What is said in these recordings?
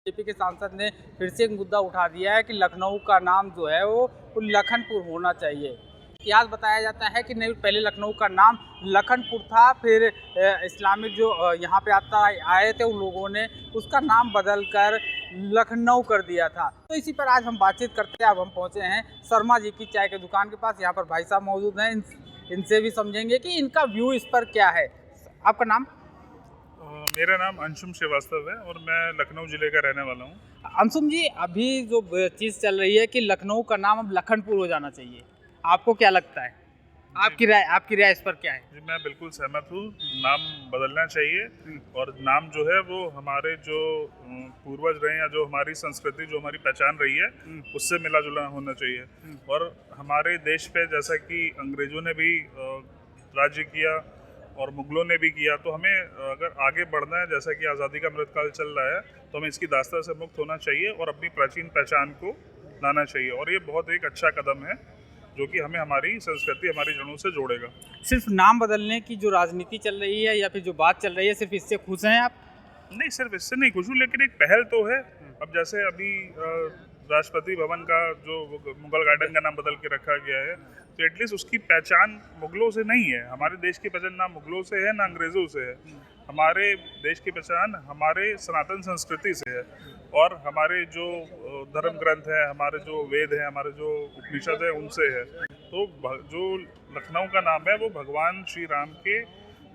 BJP के सांसद ने फिर से एक मुद्दा उठा दिया है कि लखनऊ का नाम जो है वो लखनपुर होना चाहिए। इतिहास बताया जाता है कि नहीं, पहले लखनऊ का नाम लखनपुर था, फिर इस्लामिक जो यहाँ पे आए थे उन लोगों ने उसका नाम बदल कर लखनऊ कर दिया था। तो इसी पर आज हम बातचीत करते हैं। अब हम पहुँचे हैं शर्मा जी की चाय के दुकान के पास। यहाँ पर भाई साहब मौजूद हैं, इनसे भी समझेंगे कि इनका व्यू इस पर क्या है। आपका नाम? मेरा नाम अंशुम श्रीवास्तव है और मैं लखनऊ ज़िले का रहने वाला हूँ। अंशुम जी, अभी जो चीज़ चल रही है कि लखनऊ का नाम अब लखनपुर हो जाना चाहिए, आपको क्या लगता है? आपकी राय इस पर क्या है? जी, मैं बिल्कुल सहमत हूँ। नाम बदलना चाहिए और नाम जो है वो हमारे जो पूर्वज रहे या जो हमारी संस्कृति, जो हमारी पहचान रही है उससे मिला जुला होना चाहिए। और हमारे देश पे जैसा कि अंग्रेज़ों ने भी राज्य किया और मुगलों ने भी किया, तो हमें अगर आगे बढ़ना है, जैसा कि आज़ादी का अमृतकाल चल रहा है, तो हमें इसकी दास्ता से मुक्त होना चाहिए और अपनी प्राचीन पहचान को लाना चाहिए। और ये बहुत एक अच्छा कदम है जो कि हमें हमारी संस्कृति, हमारी जड़ों से जोड़ेगा। सिर्फ नाम बदलने की जो राजनीति चल रही है या फिर जो बात चल रही है, सिर्फ इससे खुश हैं आप? नहीं, सिर्फ इससे नहीं खुश हूँ, लेकिन एक पहल तो है। अब जैसे अभी राष्ट्रपति भवन का जो मुगल गार्डन का नाम बदल के रखा गया है, तो एटलीस्ट उसकी पहचान मुगलों से नहीं है। हमारे देश की पहचान ना मुगलों से है ना अंग्रेज़ों से है। हमारे देश की पहचान हमारे सनातन संस्कृति से है और हमारे जो धर्म ग्रंथ है, हमारे जो वेद हैं, हमारे जो उपनिषद है, उनसे है। तो जो लखनऊ का नाम है वो भगवान श्री राम के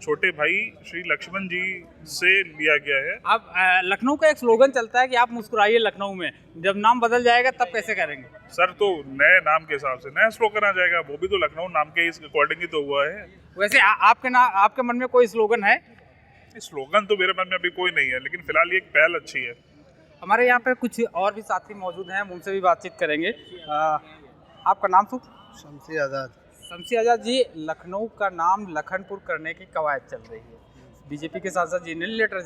छोटे भाई श्री लक्ष्मण जी से लिया गया है। अब लखनऊ का एक स्लोगन चलता है कि आप मुस्कुराइए लखनऊ में, जब नाम बदल जाएगा तब कैसे करेंगे? सर, तो नए नाम के हिसाब से नया स्लोगन आ जाएगा, वो भी तो लखनऊ नाम के अकॉर्डिंग ही तो हुआ है। वैसे आपके मन में कोई स्लोगन है? स्लोगन तो मेरे मन में अभी कोई नहीं है, लेकिन फिलहाल ये एक पहल अच्छी है। हमारे यहाँ पे कुछ और भी साथी मौजूद हैं, हम उनसे भी बातचीत करेंगे। आपका नाम शुभ? शमसी आज़ाद। शमसी आज़ाद जी, लखनऊ का नाम लखनपुर करने की कवायद चल रही है, बीजेपी के सांसद जी ने लेटर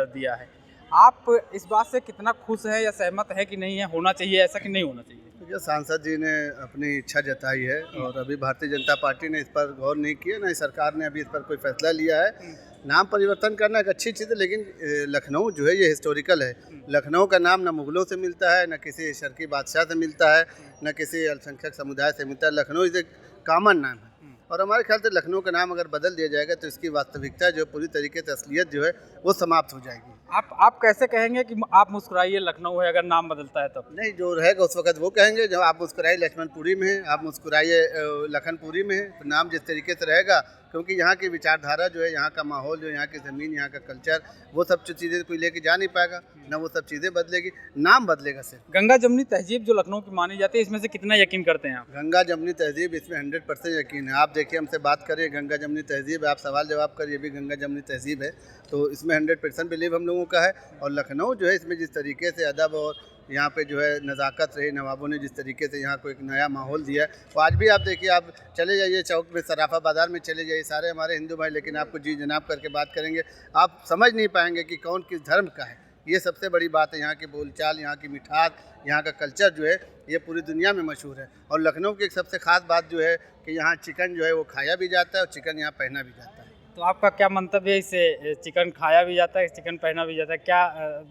दिया है। आप इस बात से कितना खुश हैं या सहमत है कि नहीं है, होना चाहिए ऐसा कि नहीं होना चाहिए? देखिए, सांसद जी ने अपनी इच्छा जताई है और अभी भारतीय जनता पार्टी ने इस पर गौर नहीं किया, ना ही सरकार ने अभी इस पर कोई फैसला लिया है। नाम परिवर्तन करना एक अच्छी चीज़ है, लेकिन लखनऊ जो है ये हिस्टोरिकल है। लखनऊ का नाम न मुगलों से मिलता है, न किसी शर्की बादशाह से मिलता है, न किसी अल्पसंख्यक समुदाय से मिलता है। लखनऊ इस एक कॉमन नाम है और हमारे ख्याल से लखनऊ का नाम अगर बदल दिया जाएगा तो इसकी वास्तविकता जो पूरी तरीके से असलियत जो है वो समाप्त हो जाएगी। आप कैसे कहेंगे कि आप मुस्कुराइए लखनऊ है अगर नाम बदलता है तब? नहीं, जो रहेगा उस वक्त वो कहेंगे। जब आप मुस्कुराइए लक्ष्मणपुरी में है, आप मुस्कुराइए लखनपुरी में है, तो नाम जिस तरीके से रहेगा, क्योंकि यहाँ की विचारधारा जो है, यहाँ का माहौल जो, यहाँ की ज़मीन, यहाँ का कल्चर, वो सब चीज़ें कोई लेके जा नहीं पाएगा, ना वो सब चीज़ें बदलेगी, नाम बदलेगा सिर्फ। गंगा जमुनी तहजीब जो लखनऊ की मानी जाती है, इसमें से कितना यकीन करते हैं आप? गंगा जमुनी तहजीब, इसमें 100% यकीन है। आप देखिए, हमसे बात करिए, गंगा जमुनी तहजीब है, आप सवाल जवाब करिए, भी गंगा जमुनी तहजीब है, तो इसमें 100% बिलीव हम लोगों का है। और लखनऊ जो है, इसमें जिस तरीके से अदब और यहाँ पे जो है नज़ाकत रही, नवाबों ने जिस तरीके से यहाँ को एक नया माहौल दिया है, तो आज भी आप देखिए, आप चले जाइए चौक में, सराफा बाज़ार में चले जाइए, सारे हमारे हिंदू भाई, लेकिन आपको जी जनाब करके बात करेंगे, आप समझ नहीं पाएंगे कि कौन किस धर्म का है। ये सबसे बड़ी बात है। यहाँ की बोलचाल, यहाँ की मिठास, यहाँ का कल्चर जो है, ये पूरी दुनिया में मशहूर है। और लखनऊ की एक सबसे ख़ास बात जो है कि यहाँ चिकन जो है वो खाया भी जाता है और चिकन यहाँ पहना भी जाता है। तो आपका क्या मंतव्य है इससे? चिकन खाया भी जाता है, चिकन पहना भी जाता है, क्या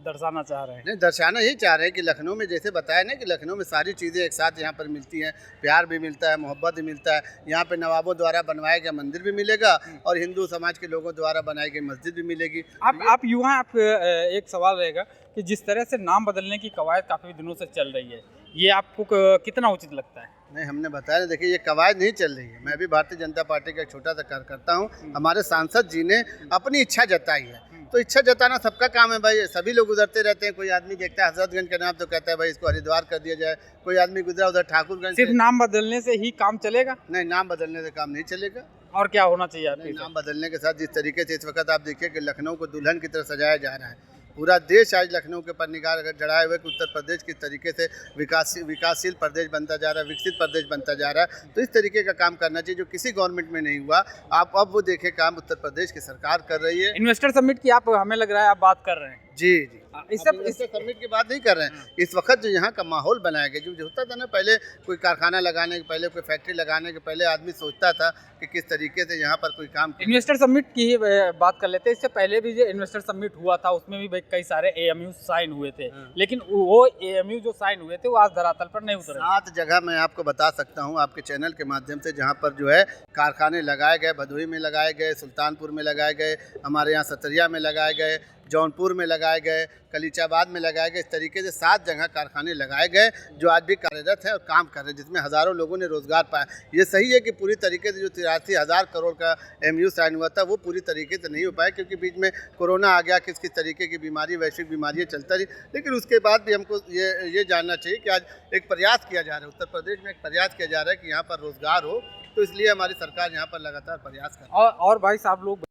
दर्शाना चाह रहे हैं? नहीं, दर्शाना ही चाह रहे हैं कि लखनऊ में जैसे बताया ना कि लखनऊ में सारी चीज़ें एक साथ यहाँ पर मिलती हैं। प्यार भी मिलता है, मोहब्बत भी मिलता है। यहाँ पे नवाबों द्वारा बनवाया गया मंदिर भी मिलेगा और हिंदू समाज के लोगों द्वारा बनाई गई मस्जिद भी मिलेगी। आप युवा, आप एक सवाल रहेगा कि जिस तरह से नाम बदलने की कवायद काफ़ी दिनों से चल रही है, ये आपको कितना उचित लगता है? नहीं, हमने बताया, देखिए ये कवायद नहीं चल रही है। मैं भी भारतीय जनता पार्टी का एक छोटा सा कार्यकर्ता हूँ। हमारे सांसद जी ने अपनी इच्छा जताई है, तो इच्छा जताना सबका काम है भाई। सभी लोग गुजरते रहते हैं, कोई आदमी देखता है हजरतगंज का नाम तो कहता है भाई इसको हरिद्वार कर दिया जाए, कोई आदमी गुजरा उधर ठाकुरगंज। सिर्फ नाम बदलने से ही काम चलेगा? नहीं, नाम बदलने से काम नहीं चलेगा। और क्या होना चाहिए आपके? नाम बदलने के साथ जिस तरीके से इस वक्त आप देखिए कि लखनऊ को दुल्हन की तरह सजाया जा रहा है, पूरा देश आज लखनऊ के पर निगाह जड़ाए हुए कि उत्तर प्रदेश किस तरीके से विकासशील प्रदेश बनता जा रहा है, विकसित प्रदेश बनता जा रहा है। तो इस तरीके का काम करना चाहिए जो किसी गवर्नमेंट में नहीं हुआ। आप अब वो देखें काम उत्तर प्रदेश की सरकार कर रही है। इन्वेस्टर समिट की आप, हमें लग रहा है आप बात कर रहे हैं। जी जी इस अब इससे सबमिट की बात नहीं कर रहे हैं। इस वक्त जो यहाँ का माहौल बनाया गया, जो होता था ना पहले, कोई कारखाना लगाने के पहले, कोई फैक्ट्री लगाने के पहले आदमी सोचता था कि किस तरीके से यहाँ पर कोई काम किया। इन्वेस्टर समिट की ही बात कर लेते हैं। इससे पहले भी जो इन्वेस्टर समिट हुआ था उसमें भी भाई कई सारे एएमयू साइन हुए थे, लेकिन वो एएमयू जो साइन हुए थे वो आज धरातल पर नहीं उतरे। 7 जगह मैं आपको बता सकता हूँ आपके चैनल के माध्यम से, जहाँ पर जो है कारखाने लगाए गए। भदोही में लगाए गए, सुल्तानपुर में लगाए गए, हमारे यहाँ सतरिया में लगाए गए, जौनपुर में लगाए गए, कलीचाबाद में लगाए गए। इस तरीके से 7 जगह कारखाने लगाए गए जो आज भी कार्यरत हैं और काम कर रहे हैं, जिसमें हज़ारों लोगों ने रोज़गार पाया। ये सही है कि पूरी तरीके से जो 83,000 करोड़ का एमयू साइन हुआ था वो पूरी तरीके से नहीं हो पाया, क्योंकि बीच में कोरोना आ गया, किस किस तरीके की बीमारी, वैश्विक बीमारियाँ चलता रही। लेकिन उसके बाद भी हमको ये जानना चाहिए कि आज एक प्रयास किया जा रहा है, उत्तर प्रदेश में एक प्रयास किया जा रहा है कि यहाँ पर रोज़गार हो, तो इसलिए हमारी सरकार यहाँ पर लगातार प्रयास कर रही है। और भाई साहब लोग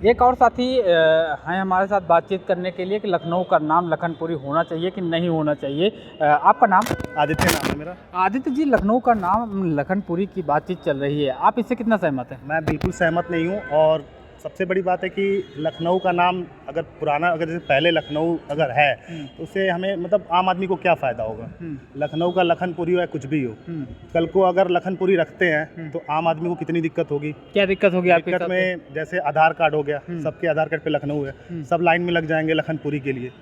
एक और साथी हैं हमारे साथ बातचीत करने के लिए कि लखनऊ का नाम लखनपुरी होना चाहिए कि नहीं होना चाहिए। आपका नाम? आदित्य नाम है मेरा। आदित्य जी, लखनऊ का नाम लखनपुरी की बातचीत चल रही है, आप इससे कितना सहमत हैं? मैं बिल्कुल सहमत नहीं हूँ। और सबसे बड़ी बात है कि लखनऊ का नाम अगर पुराना, अगर जैसे पहले लखनऊ अगर है तो उससे हमें मतलब आम आदमी को क्या फ़ायदा होगा। लखनऊ का लखनपुरी हो या कुछ भी हो, कल को अगर लखनपुरी रखते हैं तो आम आदमी को कितनी दिक्कत होगी। क्या दिक्कत होगी आपके दिक्कत में? जैसे आधार कार्ड हो गया, सबके आधार कार्ड पे लखनऊ है, सब लाइन में लग जाएंगे लखनपुरी के लिए,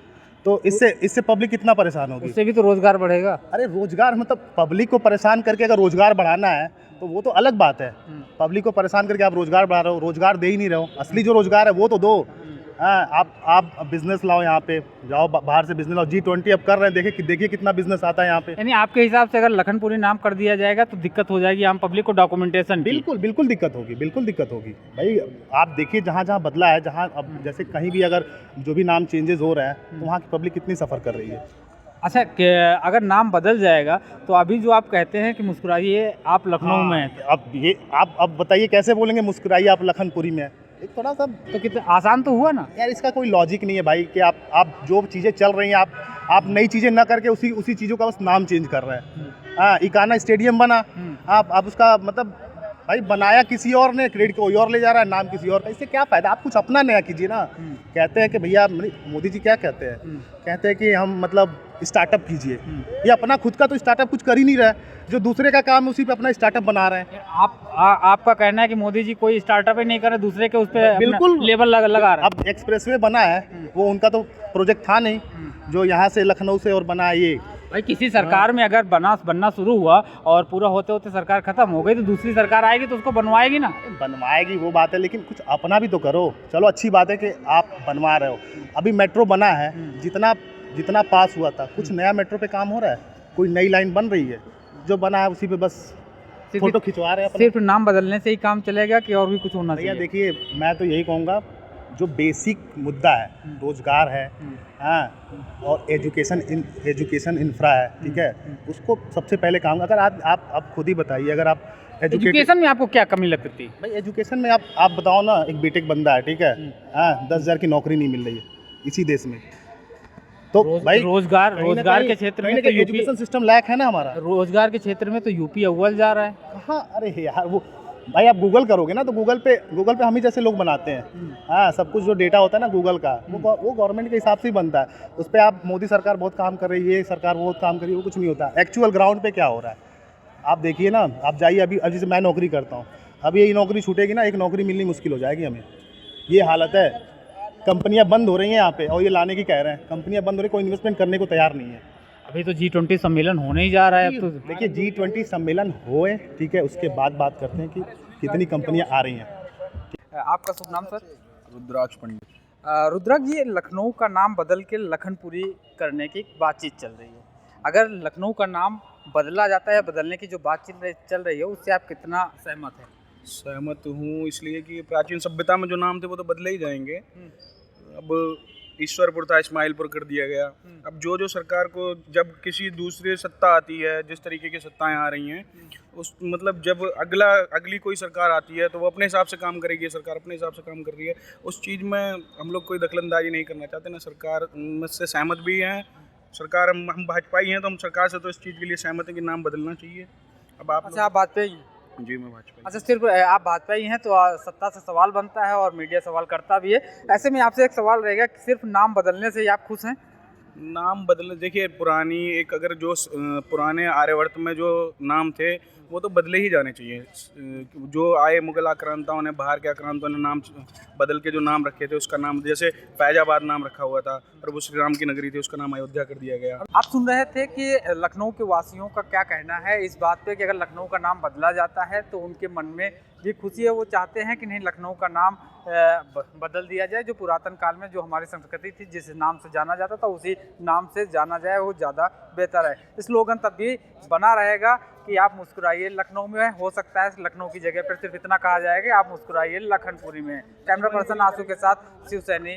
तो इससे पब्लिक कितना परेशान होगी। उससे भी तो रोजगार बढ़ेगा। अरे रोजगार मतलब पब्लिक को परेशान करके अगर रोजगार बढ़ाना है तो वो तो अलग बात है। पब्लिक को परेशान करके आप रोजगार बढ़ा रहे हो, रोजगार दे ही नहीं रहे हो। असली जो रोजगार है वो तो दो। हाँ, आप बिजनेस लाओ, यहाँ पे जाओ, बाहर से बिजनेस लाओ। G20 अब कर रहे हैं, देखिए कितना बिजनेस आता है यहाँ पे। यानी आपके हिसाब से अगर लखनपुरी नाम कर दिया जाएगा तो दिक्कत हो जाएगी आम पब्लिक को डॉक्यूमेंटेशन की। बिल्कुल दिक्कत होगी, बिल्कुल दिक्कत होगी भाई। आप देखिए जहाँ जहाँ बदला है, जहाँ अब जैसे कहीं भी अगर जो भी नाम चेंजेस हो रहा है तो वहाँ की पब्लिक कितनी सफ़र कर रही है। अच्छा, अगर नाम बदल जाएगा तो अभी जो आप कहते हैं कि मुस्कुराइए आप लखनऊ में हैं, अब ये आप बताइए कैसे बोलेंगे मुस्कुराइए आप लखनपुरी में? एक थोड़ा सा तो कितना आसान तो हुआ ना यार। इसका कोई लॉजिक नहीं है भाई कि आप जो चीज़ें चल रही हैं आप नई चीज़ें ना करके उसी चीज़ों का बस नाम चेंज कर रहे हैं। हाँ, इकाना स्टेडियम बना, आप उसका मतलब भाई बनाया किसी और ने, क्रेडिट कोई और ले जा रहा है, नाम किसी और का। इससे क्या फ़ायदा? आप कुछ अपना नया कीजिए ना। कहते हैं कि भैया, मोदी जी क्या कहते हैं? कहते हैं कि हम मतलब स्टार्टअप कीजिए। ये अपना खुद का तो स्टार्टअप कुछ कर ही नहीं रहा है, जो दूसरे का काम है उसी पे अपना स्टार्टअप बना रहे हैं। आपका कहना है कि मोदी जी कोई स्टार्टअप ही नहीं कर रहे, दूसरे के उस पर बिल्कुल लेबल लगा रहे हैं। अब एक्सप्रेसवे बना है, वो उनका तो प्रोजेक्ट था नहीं जो यहाँ से लखनऊ से और बना। ये भाई किसी सरकार में अगर बनना शुरू हुआ और पूरा होते होते सरकार खत्म हो गई तो दूसरी सरकार आएगी तो उसको बनवाएगी ना। बनवाएगी वो बात है, लेकिन कुछ अपना भी तो करो। चलो अच्छी बात है कि आप बनवा रहे हो। अभी मेट्रो बना है, जितना पास हुआ था, कुछ नया मेट्रो पे काम हो रहा है, कोई नई लाइन बन रही है, जो बना है उसी पे बस फोटो खिंचवा रहे हैं। सिर्फ नाम बदलने से ही काम चलेगा कि और भी कुछ होना चाहिए? देखिए, मैं तो यही कहूँगा, जो बेसिक मुद्दा है, रोजगार है, हाँ, और एजुकेशन इंफ्रा है, ठीक है, उसको सबसे पहले काम। अगर आप खुद ही बताइए, अगर आप एजुकेशन में आपको क्या कमी लगती है? भाई एजुकेशन में आप बताओ ना, एक बीटेक बंदा है, ठीक है, हाँ, 10,000 की नौकरी नहीं मिल रही है इसी देश में, तो भाई रोजगार के क्षेत्र में तो एजुकेशन सिस्टम लैक है ना हमारा। रोजगार के क्षेत्र में तो यूपी अव्वल जा रहा है। कहाँ? अरे यार, वो भाई आप गूगल करोगे ना तो गूगल पे हम ही जैसे लोग बनाते हैं। हाँ, सब कुछ जो डेटा होता है ना गूगल का, वो गवर्नमेंट के हिसाब से ही बनता है। उस पर आप मोदी सरकार बहुत काम कर रही है, ये सरकार बहुत काम कर रही है, वो कुछ नहीं होता। एक्चुअल ग्राउंड पे क्या हो रहा है आप देखिए ना। आप जाइए, अभी जैसे मैं नौकरी करता हूँ, अभी यही नौकरी छूटेगी ना, एक नौकरी मिलनी मुश्किल हो जाएगी हमें। ये हालत है। कंपनियाँ बंद हो रही हैं यहाँ पे, और ये लाने की कह रहे हैं। कंपनियाँ बंद हो रही, कोई इन्वेस्टमेंट करने को तैयार नहीं है। अभी तो G20 सम्मेलन होने ही जा रहा है। अब तो देखिए, G20 सम्मेलन होए, ठीक है, उसके बाद बात करते हैं कि कितनी कंपनियां आ रही हैं। आपका शुभ नाम सर? रुद्राक्ष पंडित। रुद्राक्ष जी, लखनऊ का नाम बदल के लखनपुरी करने की बातचीत चल रही है। अगर लखनऊ का नाम बदला जाता है, बदलने की जो बातचीत चल रही है, उससे आप कितना सहमत हैं? सहमत हूँ, इसलिए कि प्राचीन सभ्यता में जो नाम थे वो तो बदले ही जाएंगे। अब ईश्वरपुर था, इस्माइलपुर कर दिया गया। अब जो सरकार को जब किसी दूसरी सत्ता आती है, जिस तरीके की सत्ताएं आ रही हैं, उस मतलब जब अगली कोई सरकार आती है तो वो अपने हिसाब से काम करेगी। सरकार अपने हिसाब से काम कर रही है, उस चीज़ में हम लोग कोई दखलंदाजी नहीं करना चाहते ना। सरकार मुझसे सहमत भी हैं। सरकार हम भाजपाई हैं तो हम सरकार से तो इस चीज़ के लिए सहमत हैं कि नाम बदलना चाहिए। अब आप अच्छा, आप वाजपेयी? जी मैं भाजपा। अच्छा, सिर्फ आप भाजपा ही हैं तो सत्ता से सवाल बनता है और मीडिया सवाल करता भी है। ऐसे में आपसे एक सवाल रहेगा कि सिर्फ नाम बदलने से ही आप खुश हैं? नाम बदलने, देखिए पुरानी एक अगर जो पुराने आर्यवर्त में जो नाम थे वो तो बदले ही जाने चाहिए। जो आए मुगल आक्रांताओं ने, बाहर के आक्रांताओं ने नाम बदल के जो नाम रखे थे उसका नाम, जैसे फैजाबाद नाम रखा हुआ था, प्रभु श्री राम की नगरी थी, उसका नाम अयोध्या कर दिया गया। आप सुन रहे थे कि लखनऊ के वासियों का क्या कहना है इस बात पे कि अगर लखनऊ का नाम बदला जाता है तो उनके मन में भी खुशी है। वो चाहते हैं कि नहीं, लखनऊ का नाम बदल दिया जाए। जो पुरातन काल में जो हमारी संस्कृति थी, जिस नाम से जाना जाता था उसी नाम से जाना जाए, वो ज़्यादा बेहतर है। स्लोगन तब भी बना रहेगा कि आप मुस्कुराइए लखनऊ में। हो सकता है लखनऊ की जगह पर सिर्फ इतना कहा जाएगा कि आप मुस्कुराइए लखनपुरी में। कैमरा पर्सन आंसू के साथ शिव सैनी।